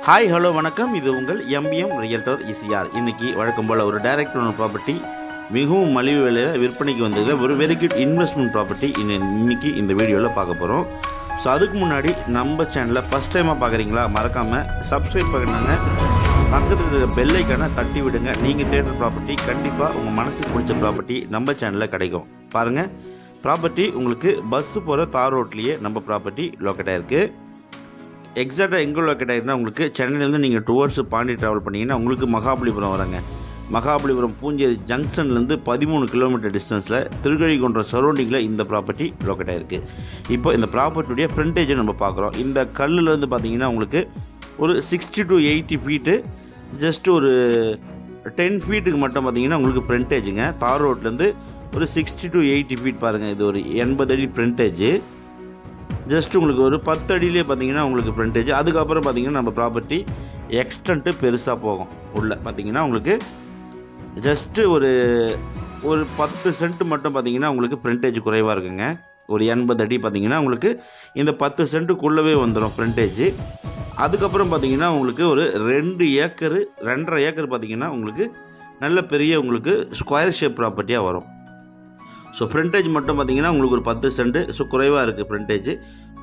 Hi hello வணக்கம். இது உங்கள் எம்பிஎம் ரியல்டர் இசிஆர். இன்றைக்கி வழக்கம் போல் ஒரு டைரக்ட் ஓனர் ப்ராப்பர்ட்டி மிகவும் மலிவு விலையில் விற்பனைக்கு வந்தது. ஒரு வெரி குட் இன்வெஸ்ட்மெண்ட் ப்ராப்பர்ட்டி இன்றைக்கி இந்த வீடியோவில் பார்க்க போகிறோம். ஸோ அதுக்கு முன்னாடி நம்ம சேனலை ஃபஸ்ட் டைமாக பார்க்குறீங்களா, மறக்காமல் சப்ஸ்கிரைப் பண்ணுங்க, பக்கத்தில் இருக்கிற பெல் ஐக்கானை தட்டி விடுங்க. நீங்கள் தேடுற ப்ராப்பர்ட்டி கண்டிப்பாக உங்கள் மனசுக்கு பிடிச்ச ப்ராப்பர்ட்டி நம்ம சேனலில் கிடைக்கும். பாருங்கள், ப்ராப்பர்ட்டி உங்களுக்கு பஸ்ஸு போகிற தார் ரோட்லேயே நம்ம ப்ராப்பர்ட்டி லொக்கேட் ஆகிருக்கு. எக்ஸாக்டாக எங்கே லொக்கேட் ஆகிருந்தால் உங்களுக்கு சென்னையிலேருந்து நீங்கள் டுவர்ட்ஸ் பாண்டி ட்ராவல் பண்ணிங்கன்னா உங்களுக்கு மகாபலிபுரம் வராங்க. மகாபலிபுரம் பூஞ்சேரி ஜங்ஷன்லேருந்து 13 கிலோமீட்டர் டிஸ்டன்ஸில் திருக்கழிக்குன்றம் சரௌண்டிங்கில் இந்த ப்ராப்பர்ட்டி லொக்கேட் ஆகிருக்கு. இப்போ இந்த ப்ராப்பர்ட்டியுடைய ஃப்ரண்டேஜை நம்ம பார்க்குறோம். இந்த கல்லுலேருந்து பார்த்தீங்கன்னா உங்களுக்கு ஒரு 60 to 80 ஃபீட்டு, ஜஸ்ட் ஒரு 10 ஃபீட்டுக்கு மட்டும் பார்த்தீங்கன்னா உங்களுக்கு ஃப்ரண்டேஜுங்க. தார் ரோட்லேருந்து ஒரு 60 to 80 ஃபீட் பாருங்கள். இது ஒரு 80 அடி ஃப்ரண்டேஜு. ஜஸ்ட் உங்களுக்கு ஒரு 10 அடியிலே பார்த்தீங்கன்னா உங்களுக்கு ஃப்ரண்டேஜ். அதுக்கப்புறம் பார்த்தீங்கன்னா நம்ம ப்ராப்பர்ட்டி எக்ஸ்டென்ட்டு பெருசாக போகும். உள்ளே பார்த்தீங்கன்னா உங்களுக்கு ஜஸ்ட்டு ஒரு 10 சென்ட் மட்டும் பார்த்தீங்கன்னா உங்களுக்கு ஃப்ரண்டேஜ் குறைவாக இருக்குங்க. ஒரு 80 அடி பார்த்தீங்கன்னா உங்களுக்கு இந்த 10 சென்ட்டுக்குள்ளவே வந்துடும் ஃப்ரண்டேஜ். அதுக்கப்புறம் பார்த்தீங்கன்னா உங்களுக்கு ஒரு 2 ஏக்கர் 2.5 ஏக்கர் பார்த்தீங்கன்னா உங்களுக்கு நல்ல பெரிய உங்களுக்கு ஸ்கொயர் ஷேப் ப்ராப்பர்ட்டியாக வரும். ஸோ ஃப்ரண்டேஜ் மட்டும் பார்த்தீங்கன்னா உங்களுக்கு ஒரு 10 சென்ட்டு, ஸோ குறைவாக இருக்குது ஃப்ரண்டேஜ்.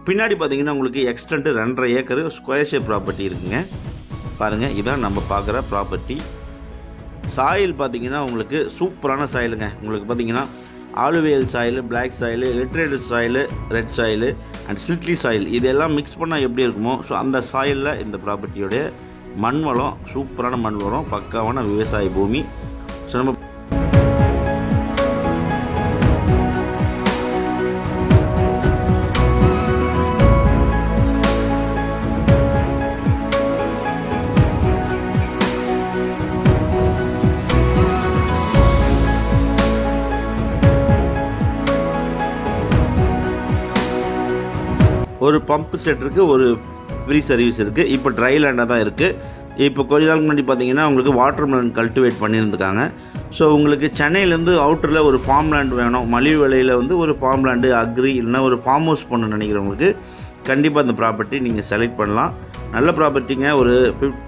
பின்னாடி பார்த்தீங்கன்னா உங்களுக்கு extent 2.5 acre square shape property இருக்குங்க. பாருங்கள், இதான் நம்ம பார்க்குற ப்ராப்பர்ட்டி. சாயில் பார்த்தீங்கன்னா உங்களுக்கு சூப்பரான சாயிலுங்க. உங்களுக்கு பார்த்தீங்கன்னா alluvial soil, black soil, laterite soil, red soil and silky soil, இதெல்லாம் மிக்ஸ் பண்ணால் எப்படி இருக்குமோ ஸோ அந்த சாயிலில் இந்த ப்ராப்பர்ட்டியோடைய மண் வளம் சூப்பரான மண் வளம், பக்காவான விவசாய பூமி. ஸோ நம்ம ஒரு பம்ப் செட் இருக்குது, ஒரு ஃப்ரீ சர்வீஸ் இருக்குது. இப்போ ட்ரை லேண்டாக தான் இருக்குது. இப்போ கொஞ்ச நாளுக்கு முன்னாடி பார்த்தீங்கன்னா உங்களுக்கு வாட்டர் மெலன் கல்டிவேட் பண்ணியிருந்துருக்காங்க. ஸோ உங்களுக்கு சென்னையிலேருந்து அவுட்டரில் ஒரு ஃபார்ம் லேண்ட் வேணும், மலிவு விலையில் வந்து ஒரு ஃபார்ம் லேண்டு, அக்ரி இல்லைனா ஒரு ஃபார்ம் ஹவுஸ் பண்ணணும்னு நினைக்கிறவங்களுக்கு கண்டிப்பாக இந்த ப்ராப்பர்ட்டி நீங்கள் செலக்ட் பண்ணலாம். நல்ல ப்ராப்பர்ட்டிங்க. ஒரு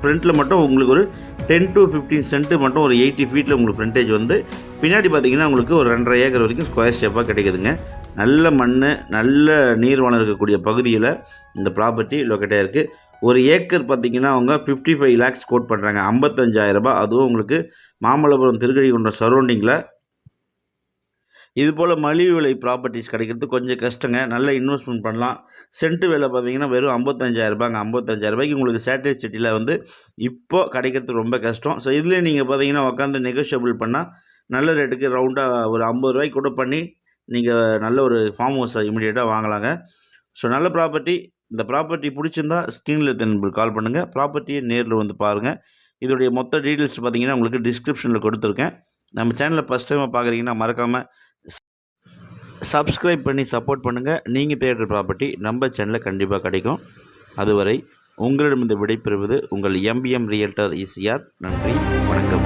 ஃப்ரண்ட்டில் மட்டும் உங்களுக்கு ஒரு 10 to 15 சென்ட்டு மட்டும் ஒரு 80 ஃபீட்டில் உங்களுக்கு ஃப்ரண்டேஜ் வந்து, பின்னாடி பார்த்தீங்கன்னா உங்களுக்கு ஒரு 2.5 ஏக்கர் வரைக்கும் ஸ்கொயர் ஷேப்பாக கிடைக்குதுங்க. நல்ல மண், நல்ல நீர் வளம் இருக்கக்கூடிய பகுதியில் இந்த ப்ராப்பர்ட்டி லொக்கேட் ஆகிருக்கு. ஒரு ஏக்கர் பார்த்திங்கன்னா அவங்க 55 lakhs கோட் பண்ணுறாங்க, 55,000 ரூபாய். அதுவும் உங்களுக்கு மாமல்லபுரம் திருக்கழிக்குன்றம் சரௌண்டிங்கில். இது போல் மலிவு விலை ப்ராப்பர்ட்டிஸ் கிடைக்கிறது கொஞ்சம் கஷ்டங்க. நல்ல இன்வெஸ்ட்மெண்ட் பண்ணலாம். சென்ட்டு விலை பார்த்தீங்கன்னா வெறும் 55,000 ரூபாய்ங்க. 55,000 ரூபாய்க்கு உங்களுக்கு சேட்டலைட் சிட்டியில் வந்து இப்போது கிடைக்கிறது ரொம்ப கஷ்டம். ஸோ இதுலேயே நீங்கள் பார்த்தீங்கன்னா உட்காந்து நெகோஷியபிள் பண்ணால் நல்ல ரேட்டுக்கு ரவுண்டாக ஒரு 50 ரூபாய்க்கு கூட பண்ணி நீங்கள் நல்ல ஒரு ஃபார்ம் ஹவுஸை இமீடியட்டாக வாங்கலாங்க. ஸோ நல்ல ப்ராப்பர்ட்டி. இந்த ப்ராப்பர்ட்டி பிடிச்சிருந்தா ஸ்க்ரீனில் தென்பு கால் பண்ணுங்கள். ப்ராப்பர்ட்டியை நேரில் வந்து பாருங்கள். இதோடைய மொத்த டீட்டெயில்ஸ் பார்த்தீங்கன்னா உங்களுக்கு டிஸ்கிரிப்ஷனில் கொடுத்துருக்கேன். நம்ம சேனலில் ஃபஸ்ட் டைமாக பார்க்குறீங்கன்னா மறக்காமல் சப்ஸ்கிரைப் பண்ணி சப்போர்ட் பண்ணுங்கள். நீங்கள் தேடுற ப்ராப்பர்ட்டி நம்ம சேனலில் கண்டிப்பாக கிடைக்கும். அதுவரை உங்களிடம் இந்த விடைபெறுவது உங்கள் எம்பிஎம் ரியல்டர் இசிஆர். நன்றி, வணக்கம்.